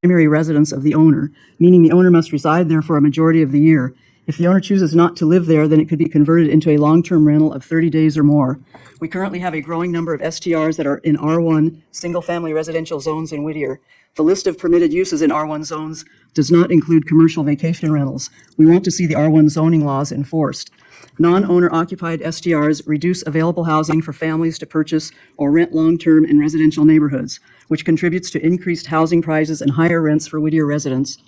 primary residence of the owner, meaning the owner must reside there for a majority of the year. If the owner chooses not to live there, then it could be converted into a long-term rental of 30 days or more. We currently have a growing number of STRs that are in R1 single-family residential zones in Whittier. The list of permitted uses in R1 zones does not include commercial vacation rentals. We want to see the R1 zoning laws enforced. Non-owner occupied STRs reduce available housing for families to purchase or rent long-term in residential neighborhoods, which contributes to increased housing prices and higher rents for Whittier residents.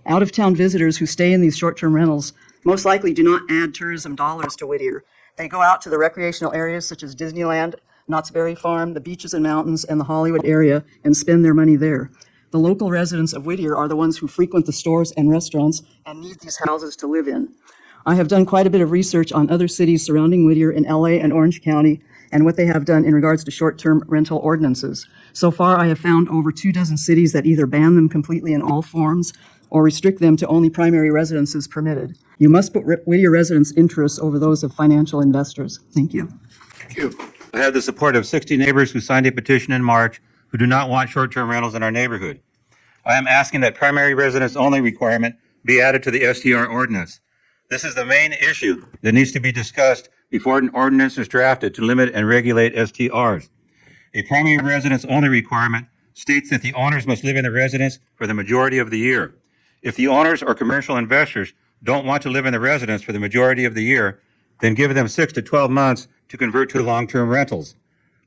Out-of-town visitors who stay in these short-term rentals most likely do not add tourism dollars to Whittier. They go out to the recreational areas such as Disneyland, Knott's Berry Farm, the beaches and mountains, and the Hollywood area and spend their money there. The local residents of Whittier are the ones who frequent the stores and restaurants and need these houses to live in. I have done quite a bit of research on other cities surrounding Whittier in LA and Orange County and what they have done in regards to short-term rental ordinances. So far, I have found over 24 cities that either ban them completely in all forms or restrict them to only primary residences permitted. You must put Whittier residents' interests over those of financial investors. Thank you. Thank you. I have the support of 60 neighbors who signed a petition in March who do not want short-term rentals in our neighborhood. I am asking that primary residence only requirement be added to the STR ordinance. This is the main issue that needs to be discussed before an ordinance is drafted to limit and regulate STRs. A primary residence only requirement states that the owners must live in the residence for the majority of the year. If the owners or commercial investors don't want to live in the residence for the majority of the year, then give them 6 to 12 months to convert to long-term rentals.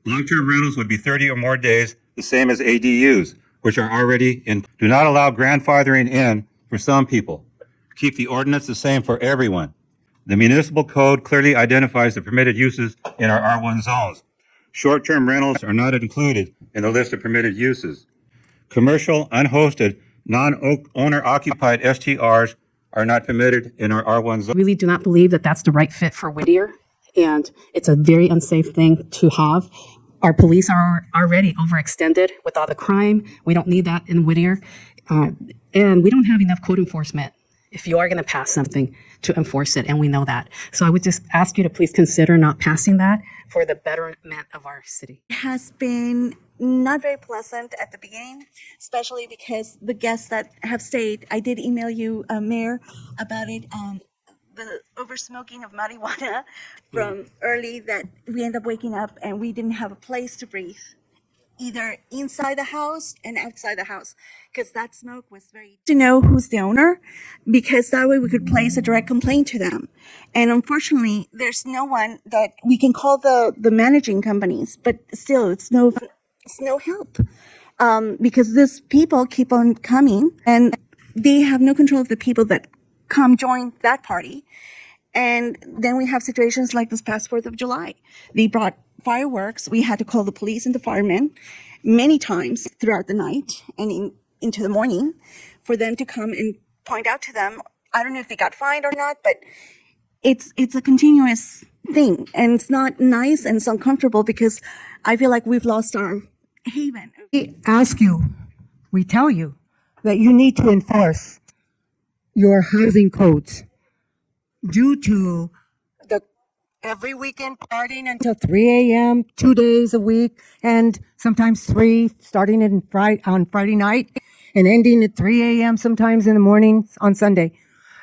Long-term rentals would be 30 or more days, the same as ADUs, which are already in. Do not allow grandfathering in for some people. Keep the ordinance the same for everyone. The municipal code clearly identifies the permitted uses in our R1 zones. Short-term rentals are not included in the list of permitted uses. Commercial, unhosted, non-owner occupied STRs are not permitted in our R1 zone. I really do not believe that that's the right fit for Whittier, and it's a very unsafe thing to have. Our police are already overextended with all the crime. We don't need that in Whittier, and we don't have enough code enforcement if you are going to pass something to enforce it, and we know that. So I would just ask you to please consider not passing that for the betterment of our city. It has been not very pleasant at the beginning, especially because the guests that have stayed, I did email you, Mayor, about it, the over-smoking of marijuana from early, that we end up waking up and we didn't have a place to breathe, either inside the house and outside the house, because that smoke was very, to know who's the owner, because that way we could place a direct complaint to them. And unfortunately, there's no one that we can call the managing companies, but still it's no help, because these people keep on coming and they have no control of the people that come join that party. And then we have situations like this past 4th of July. They brought fireworks. We had to call the police and the firemen many times throughout the night and into the morning for them to come and point out to them. I don't know if they got fined or not, but it's a continuous thing, and it's not nice and it's uncomfortable because I feel like we've lost our haven. We ask you, we tell you that you need to enforce your housing codes due to the every weekend partying until 3 a.m., 2 days a week, and sometimes 3, starting on Friday night and ending at 3 a.m. sometimes in the morning on Sunday.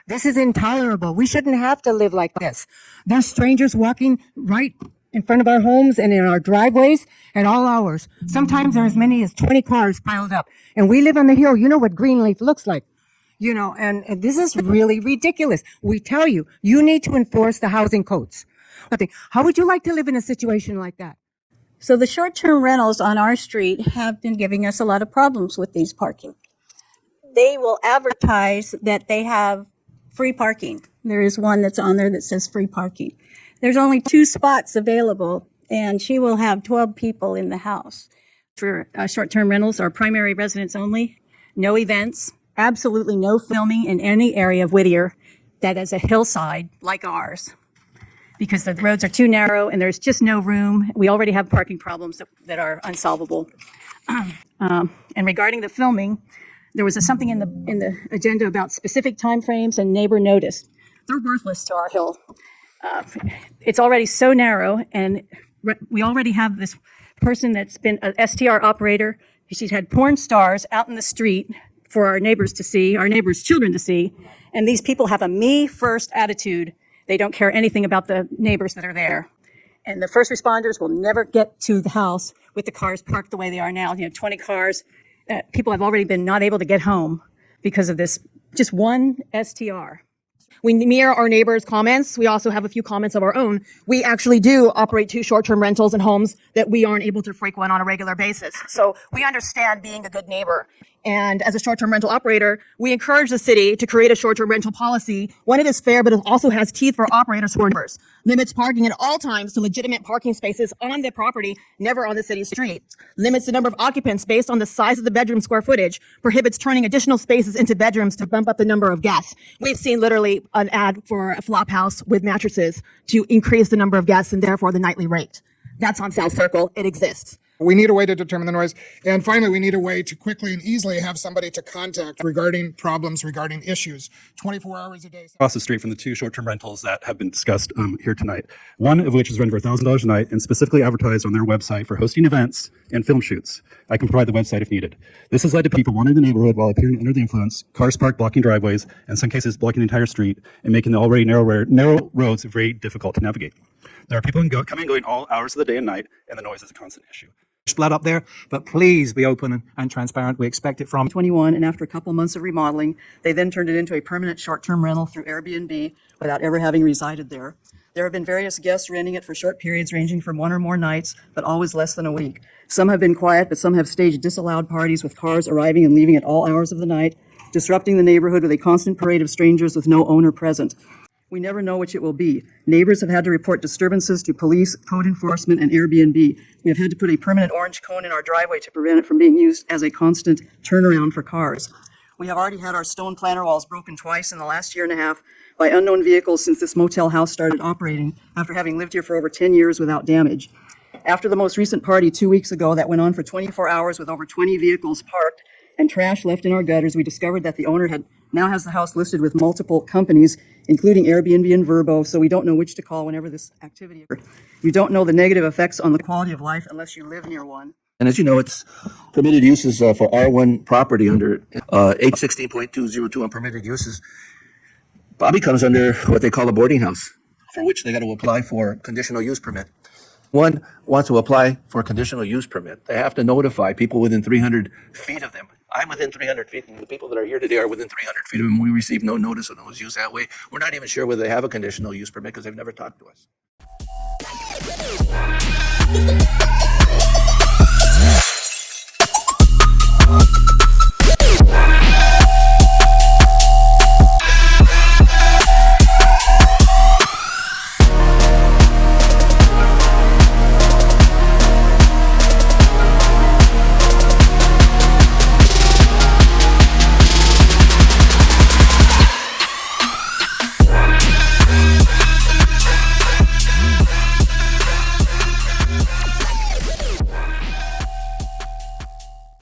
This is intolerable. We shouldn't have to live like this. There's strangers walking right in front of our homes and in our driveways at all hours. Sometimes there are as many as 20 cars piled up. And we live on the hill. You know what Greenleaf looks like. And this is really ridiculous. We tell you, you need to enforce the housing codes. How would you like to live in a situation like that? So the short-term rentals on our street have been giving us a lot of problems with these parking. They will advertise that they have free parking. There is one that's on there that says free parking. There's only 2 spots available, and she will have 12 people in the house. For short-term rentals are primary residents only, no events, absolutely no filming in any area of Whittier that is a hillside like ours, because the roads are too narrow and there's just no room. We already have parking problems that are unsolvable. And regarding the filming, there was something in the agenda about specific timeframes and neighbor notice. They're worthless to our hill. It's already so narrow, and we already have this person that's been an STR operator. She's had porn stars out in the street for our neighbors to see, our neighbors' children to see. And these people have a me first attitude. They don't care anything about the neighbors that are there. And the first responders will never get to the house with the cars parked the way they are now. 20 cars. People have already been not able to get home because of this, just one STR. We mirror our neighbors' comments. We also have a few comments of our own. We actually do operate 2 short-term rentals in homes that we aren't able to frequent on a regular basis. So we understand being a good neighbor. And as a short-term rental operator, we encourage the city to create a short-term rental policy when it is fair, but it also has teeth for operators who are neighbors. Limits parking at all times to legitimate parking spaces on the property, never on the city streets. Limits the number of occupants based on the size of the bedroom square footage. Prohibits turning additional spaces into bedrooms to bump up the number of guests. We've seen literally an ad for a flop house with mattresses to increase the number of guests and therefore the nightly rate. That's on South Circle. It exists. We need a way to determine the noise. And finally, we need a way to quickly and easily have somebody to contact regarding problems, regarding issues, 24 hours a day. Across the street from the 2 short-term rentals that have been discussed here tonight, one of which is rented for $1,000 a night and specifically advertised on their website for hosting events and film shoots. I can provide the website if needed. This has led to people wandering the neighborhood while appearing under the influence, cars parked blocking driveways, and in some cases blocking the entire street and making the already narrow roads very difficult to navigate. There are people coming and going all hours of the day and night, and the noise is a constant issue. Blood up there, but please be open and transparent. We expect it from 21, and after a couple months of remodeling, they then turned it into a permanent short-term rental through Airbnb without ever having resided there. There have been various guests renting it for short periods ranging from 1 or more nights, but always less than a week. Some have been quiet, but some have staged disallowed parties with cars arriving and leaving at all hours of the night, disrupting the neighborhood with a constant parade of strangers with no owner present. We never know which it will be. Neighbors have had to report disturbances to police, code enforcement, and Airbnb. We have had to put a permanent orange cone in our driveway to prevent it from being used as a constant turnaround for cars. We have already had our stone planter walls broken twice in the last year and a half by unknown vehicles since this motel house started operating, after having lived here for over 10 years without damage. After the most recent party 2 weeks ago that went on for 24 hours with over 20 vehicles parked and trash left in our gutters, we discovered that the owner now has the house listed with multiple companies, including Airbnb and Vrbo, so we don't know which to call whenever this activity occurs. You don't know the negative effects on the quality of life unless you live near one. And as you know, it's permitted uses for R1 property under 816.202 on permitted uses. Bobby comes under what they call a boarding house, for which they got to apply for conditional use permit. One wants to apply for a conditional use permit. They have to notify people within 300 feet of them. I'm within 300 feet, and the people that are here today are within 300 feet of them. We receive no notice of those used that way. We're not even sure whether they have a conditional use permit because they've never talked to us.